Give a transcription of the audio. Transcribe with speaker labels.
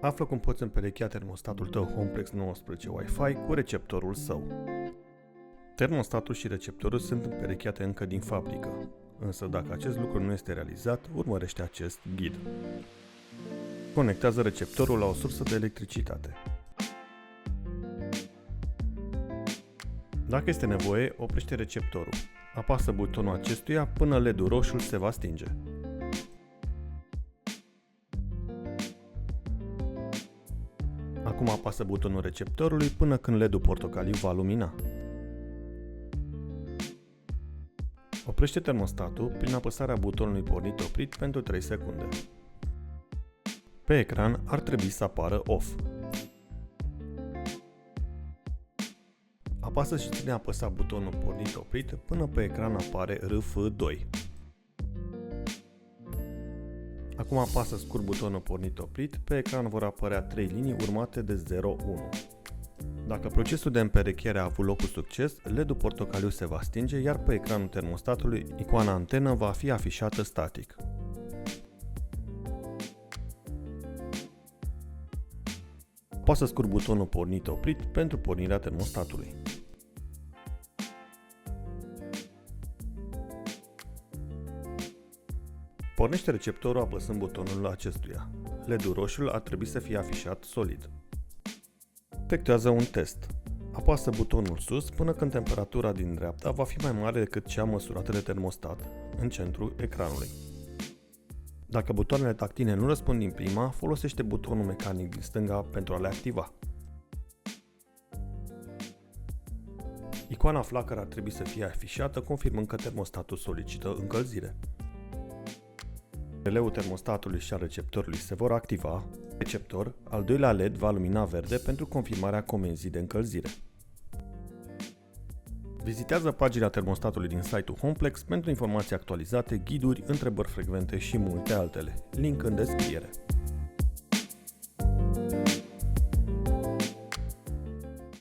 Speaker 1: Află cum poți împerechea termostatul tău Homeplex 19 Wi-Fi cu receptorul său. Termostatul și receptorul sunt împerecheate încă din fabrică, însă dacă acest lucru nu este realizat, urmărește acest ghid. Conectează receptorul la o sursă de electricitate. Dacă este nevoie, oprește receptorul. Apasă butonul acestuia până LED-ul roșu se va stinge. Acum apasă butonul receptorului până când LED-ul portocaliu va lumina. Oprește termostatul prin apăsarea butonului pornit-oprit pentru 3 secunde. Pe ecran ar trebui să apară OFF. Apasă și ține apăsat butonul pornit-oprit până pe ecran apare RF2. Acum apasă scurt butonul pornit-oprit, pe ecran vor apărea 3 linii urmate de 0-1. Dacă procesul de împerechiere a avut loc cu succes, LED-ul portocaliu se va stinge, iar pe ecranul termostatului icoana antenă va fi afișată static. Apasă scurt butonul pornit-oprit pentru pornirea termostatului. Pornește receptorul apăsând butonul acestuia. LED-ul roșu ar trebui să fie afișat solid. Efectuează un test. Apasă butonul sus până când temperatura din dreapta va fi mai mare decât cea măsurată de termostat, în centrul ecranului. Dacă butoanele tactile nu răspund din prima, folosește butonul mecanic din stânga pentru a le activa. Icoana flacără ar trebui să fie afișată, confirmând că termostatul solicită încălzire. Releul termostatului și al receptorului se vor activa. Receptor, al doilea LED va lumina verde pentru confirmarea comenzii de încălzire. Vizitează pagina termostatului din site-ul Homeplex pentru informații actualizate, ghiduri, întrebări frecvente și multe altele. Link în descriere.